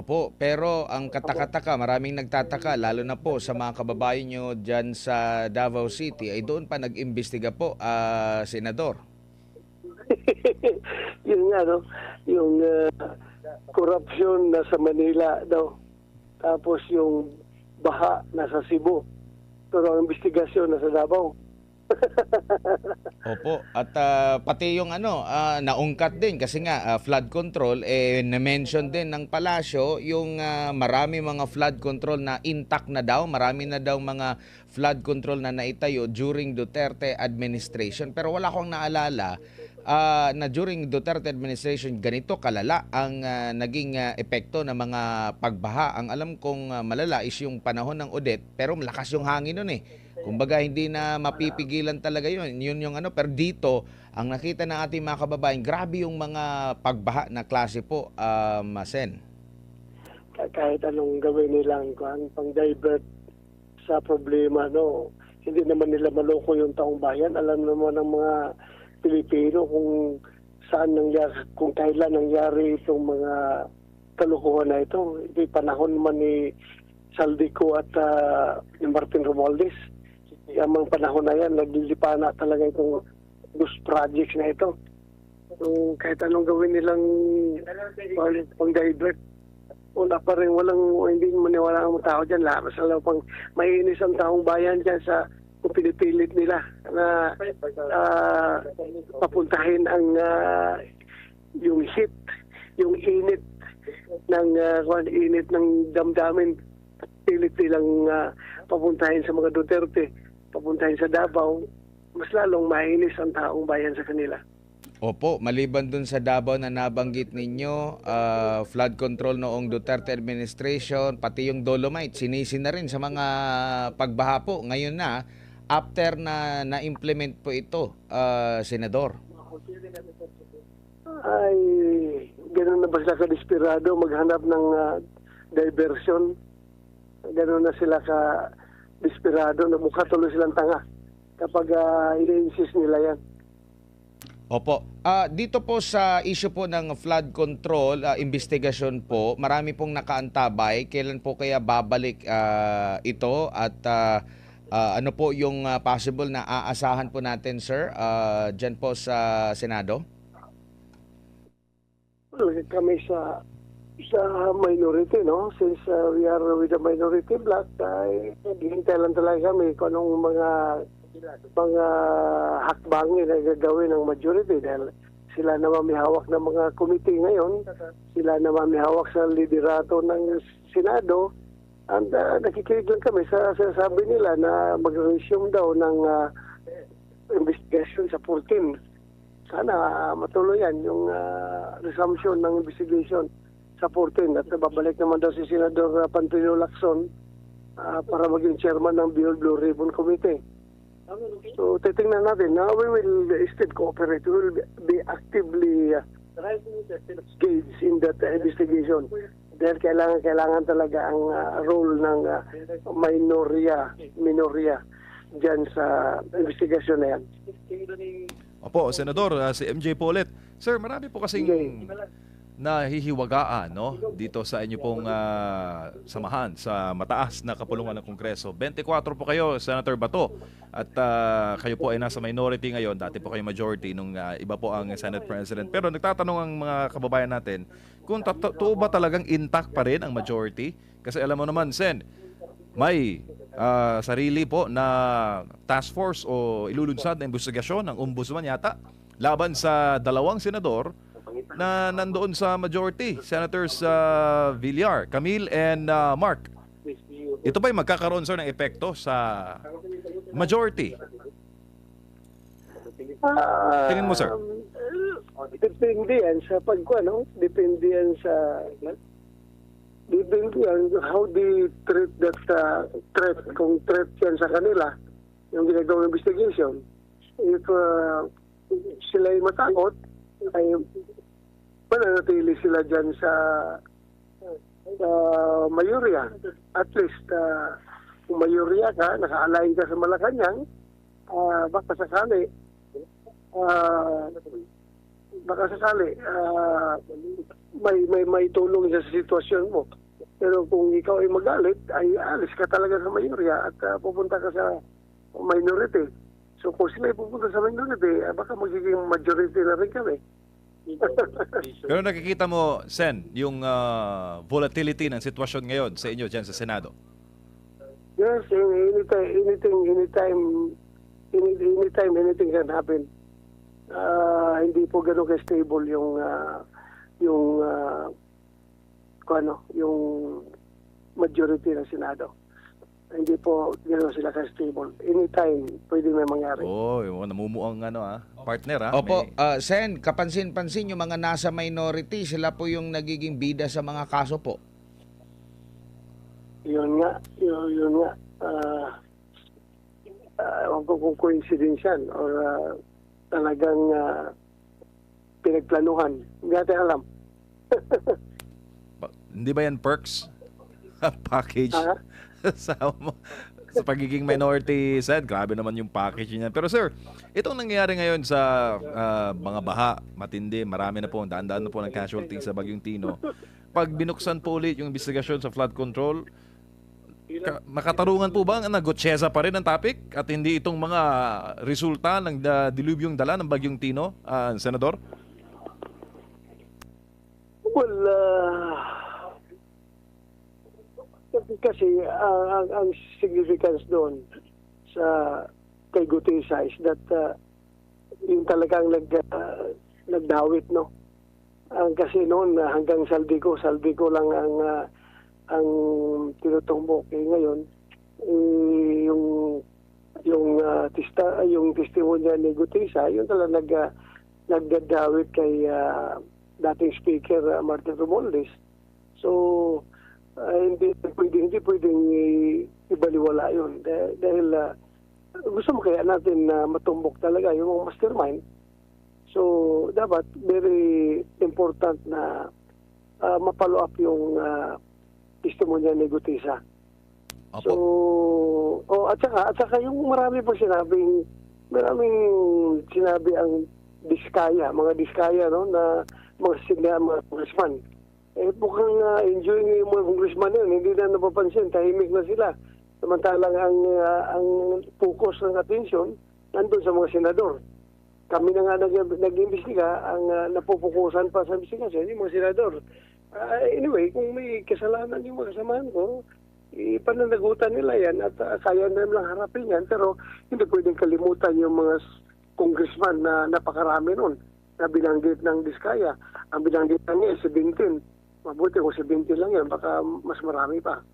Po, pero ang Opo. kataka-taka, maraming nagtataka, lalo na po sa mga kababayan nyo dyan sa Davao City, ay doon pa nag-imbestiga po, Senador. Yun nga, no? Yung corruption nasa Manila daw. Tapos yung baha nasa Cebu. Pero ang investigasyon nasa Davao. Opo, at pati yung naungkat din kasi nga flood control, na-mention din ng palasyo yung marami mga flood control na intact na daw, marami na daw mga flood control na naitayo during Duterte administration. Pero wala akong naalala na during Duterte administration ganito kalala ang naging epekto ng mga pagbaha. Ang alam kong malala is yung panahon ng Odette, pero malakas yung hangin nun eh. Kumbaga hindi na mapipigilan talaga yun. Yun yung pero dito ang nakita ng ating mga kababayan, grabe yung mga pagbaha na klase po, Sen. Kahit anong gawin nilang pang-divert sa problema, no? Hindi naman nila maloko yung taong bayan. Alam naman ng mga Pilipino kung saan nangyari, kung kailan nangyari itong mga kalukuhan na ito. Ito'y panahon naman ni Saldico at ni Martin Romualdez. Yung mga panahon na yan, naglilipana talaga itong those projects na ito. So, kahit anong gawin nilang pang-divert, wala pa rin, hindi maniwala ang tao dyan. Labas na lang pang mainis ang taong bayan dyan sa kung pinipilit nila na papuntahin ang yung heat, yung init ng damdamin. Pilit nilang papuntahin sa mga Duterte, papuntahin sa Davao, mas lalong mainis ang taong bayan sa kanila. Opo, maliban dun sa Davao na nabanggit ninyo, flood control noong Duterte administration, pati yung Dolomite, sinisi na rin sa mga pagbaha po. Ngayon na, after na na-implement po ito, Senador. Ay, gano'n na ba sila ka-desperado maghanap ng diversion? Gano'n na sila ka-desperado na mukha tuloy silang tanga kapag ini-insist nila yan. Opo. Dito po sa issue po ng flood control, investigasyon po, marami pong nakaantabay. Kailan po kaya babalik ito at ano po yung possible na aasahan po natin, sir, dyan po sa Senado? Well, kami sa minority, no? Since we are with the minority bloc, naghihintay lang talaga kami kung anong mga hakbangin na gagawin ng majority dahil sila naman may hawak ng mga committee ngayon, sila naman may hawak sa liderato ng Senado, and nakikinig lang kami sa sinasabi nila na mag-resume daw ng investigation sa 14. Sana matuloy yan yung resumption ng investigation sa 14 at babalik naman daw si Senador Pantino Lacson para maging chairman ng Beyond Blue Ribbon Committee. So, titingnan natin. Now, we will still cooperate. We will be actively engaged in that investigation. Dahil kailangan talaga ang role ng minorya dyan sa investigasyon na yan. Opo, Senador, si MJ po ulit. Sir, marami po kasing nahihiwagaan, no, dito sa inyo pong samahan sa mataas na kapulungan ng Kongreso. 24 po kayo, Senator Bato, at kayo po ay nasa minority ngayon. Dati po kayo majority nung iba po ang Senate President. Pero nagtatanong ang mga kababayan natin kung totoo ba talagang intact pa rin ang majority? Kasi alam mo naman, Sen, may sarili po na task force o ilulunsad na investigasyon ng ombudsman yata laban sa dalawang senador na nandoon sa majority, Senators Villar, Camille and Mark. Ito ba'y magkakaroon, sir, ng epekto sa majority? Tingin mo, sir? Depende yan sa pagkuha, Depende yan how they treat that threat. Kung threat yan sa kanila, yung ginagawang investigation. If sila ay matakot, ay mananatili sila dyan sa mayorya. At least, kung mayorya ka, naka-align ka sa Malacanang, baka sakali, baka sakali may tulong siya sa sitwasyon mo. Pero kung ikaw ay magalit, ay alis ka talaga sa mayorya at pupunta ka sa minority. So kung sila ay pupunta sa minority, baka magiging majority na rin kami. Pero nakikita mo, Sen, yung volatility ng sitwasyon ngayon sa inyo dyan sa Senado. Yes, anytime anything can happen. Hindi po ganun ka-stable yung majority ng Senado. Hindi po gano'n sila ka-stable. Anytime, pwede may mangyari. Oh, yung namumuang partner Opo, May- Sen, kapansin-pansin yung mga nasa minority, sila po yung nagiging bida sa mga kaso po. Yun nga. Ewan ko kung coincidence yan or talagang pinagplanuhan. Hindi natin alam. Hindi ba yan perks? Package? Ha? sa pagiging minority, Sen, grabe naman yung package niya. Pero sir, itong nangyayari ngayon sa mga baha, matindi, marami na po, daan-daan na po ng casualty sa Bagyong Tino. Pag binuksan po ulit yung investigasyon sa flood control, makatarungan po ba ang Gutierrez pa rin ang topic at hindi itong mga resulta ng dilubyong dala ng Bagyong Tino, Senador? Well, kasi ang significance doon sa kay Gutierrez is that yung talagang nagdawit, no? Kasi noon hanggang Saldico lang ang tinutumbok. Ngayon, yung testimonya ni Gutierrez, yung talagang nagdadawit kay dating Speaker Martin Romualdez. So, hindi pwedeng ibaliwala yun. Dahil gusto mo kaya natin matumbok talaga yung mastermind. So, dapat very important na mapalo up yung testimonya ni Gutierrez. Opo. So, at saka yung maraming sinabi ang mga diskaya, no, na mga congressman. Mukhang enjoying yung mga congressman yun. Hindi na napapansin. Tahimik na sila. Samantalang ang focus ng atensyon nandun sa mga senador. Kami na nga nag-imbestiga, ang napupukusan pa sa investigasyon yung mga senador. Anyway, kung may kasalanan yung mga kasamahan ko, ipananagutan nila yan at kaya na lang harapin yan. Pero hindi pwedeng kalimutan yung mga congressman na napakarami nun na binanggit ng Diskaya. Ang binanggit na niya 17. Mabuti kung 17 lang yan, baka mas marami pa.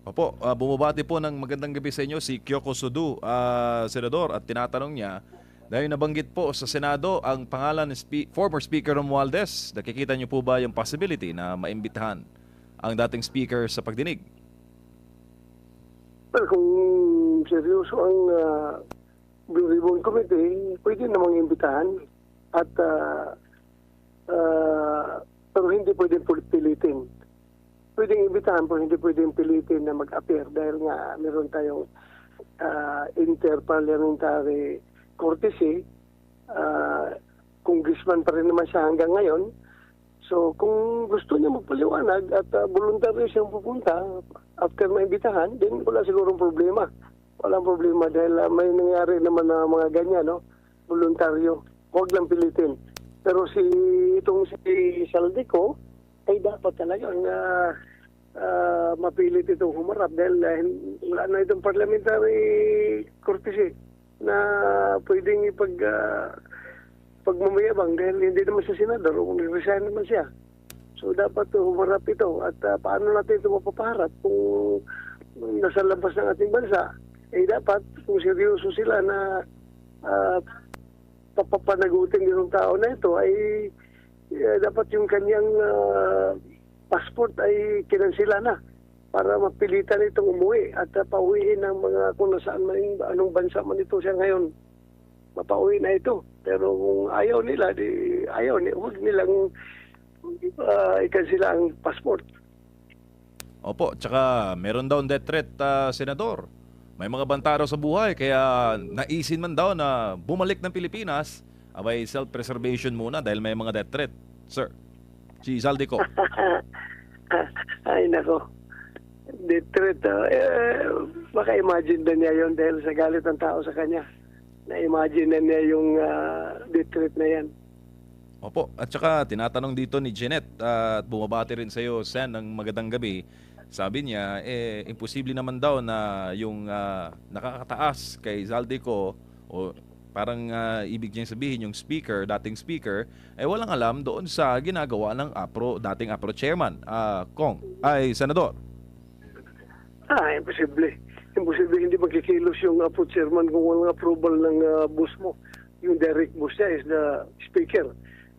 Opo, bumabati po ng magandang gabi sa inyo si Kyoko Sudu, Senador, at tinatanong niya, dahil nabanggit po sa Senado ang pangalan ni former Speaker Romualdez, nakikita niyo po ba yung possibility na maimbitahan ang dating Speaker sa pagdinig? Pero kung seryoso ang Blue Ribbon Committee, pwede namang imbitahan at pero hindi pwedeng pilitin. Pwedeng imbitahan pero hindi pwedeng pilitin na mag-appear dahil nga meron tayong interparliamentary courtesy. Congressman pa rin naman siya hanggang ngayon. So kung gusto niya magpaliwanag at voluntary siyang pupunta after maimbitahan, then wala sigurong problema. Walang problema dahil may nangyari naman na mga ganyan, no? Voluntaryo. Huwag lang pilitin. Pero si Saldico ay dapat talagang mapilit itong humarap dahil wala na itong parliamentary courtesy na pwedeng pagmamayabang dahil hindi naman siya senador o resign naman siya. So dapat humarap ito at paano natin ito mapapaharap kung nasa labas ng ating bansa. Dapat kung seryoso sila na papapanagutin yung tao na ito ay dapat yung kanyang passport ay kinansila na para mapilitan itong umuwi at pauwiin ng mga kung nasaan man, anong bansa man ito siya ngayon. Mapauwi na ito. Pero kung ayaw nila, huwag nilang ikansila ang passport. Opo, tsaka meron daw death threat, Senador. May mga banta raw sa buhay, kaya naisin man daw na bumalik ng Pilipinas abay self-preservation muna dahil may mga death threat, sir. Si Zaldico. Ay, nako. Detroit, baka imagine na niya yon dahil sa galit ng tao sa kanya. Na-imagine na niya yung Detroit na yan. Opo, at saka tinatanong dito ni Jeanette at bumabati rin sa iyo, Sen, ng magandang gabi. Sabi niya, imposible naman daw na yung nakakataas kay Zaldico o parang ibig niya sabihin yung speaker, dating speaker, walang alam doon sa ginagawa ng dating APRO chairman, Senador. Imposible. Imposible hindi magkikilos yung APO chairman kung walang approval ng boss mo. Yung direct boss niya is the speaker.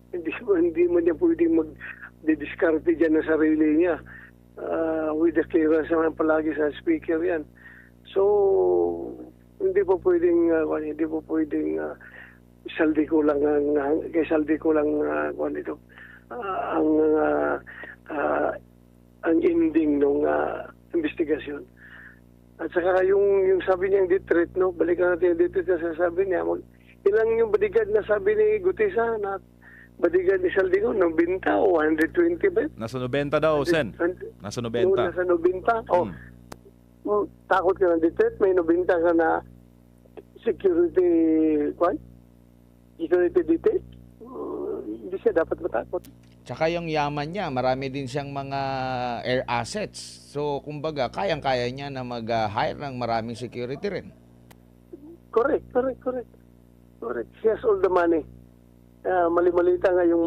Hindi mo niya pwedeng mag-discarte dyan ng sarili niya. With the clearance naman palagi sa speaker yan. So, hindi po pwedeng saldi ko lang ang ending ng investigasyon. At saka yung sabi niya yung Detroit, no? Balikan natin yung Detroit na sabi niya. Ilang yung bodyguard na sabi ni Gutesa na bodyguard ni Saldico, 90 o 120 ba? Nasa 90 daw, Sen. Nasa 90. Nasa 90. Takot ka ng Detroit, may 90 ka na security detail. Hindi siya dapat matakot. Tsaka yung yaman niya, marami din siyang mga air assets. So, kumbaga, kayang-kaya niya na mag-hire ng maraming security rin. Correct. He has all the money. Mali-malita nga yung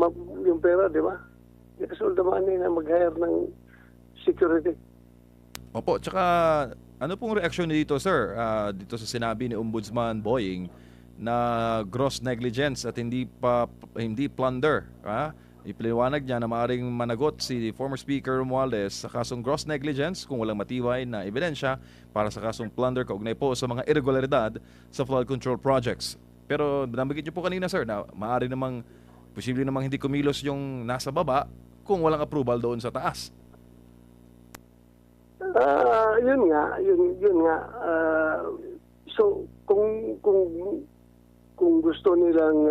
pera, di ba? He has all the money na mag-hire ng security. Opo, tsaka ano pong reaksyon dito, sir? Dito sa sinabi ni Ombudsman Boying na gross negligence at hindi plunder. Ipaliwanag niya na maaaring managot si former Speaker Romualdez sa kasong gross negligence kung walang matibay na ebidensya para sa kasong plunder kaugnay po sa mga irregularidad sa flood control projects. Pero nabanggit niyo po kanina, sir, na maaari namang posible namang hindi kumilos yung nasa baba kung walang approval doon sa taas. Yun nga. So kung gusto nilang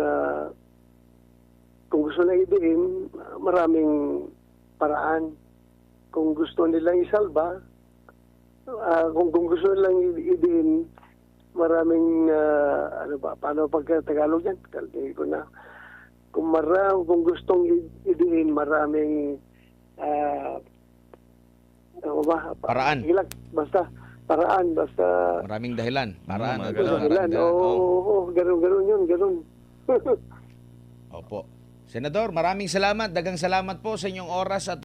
idiin, maraming paraan. Kung gusto nilang isalba, kung gusto nilang idiin, maraming paano pagka-Tagalog yan? Kaldi ko na. Kung gustong idiin, maraming Paraan. Basta Maraming dahilan. Paraan. Mga ganun. Ganun yun. Opo. Senador, maraming salamat. Dagang salamat po sa inyong oras at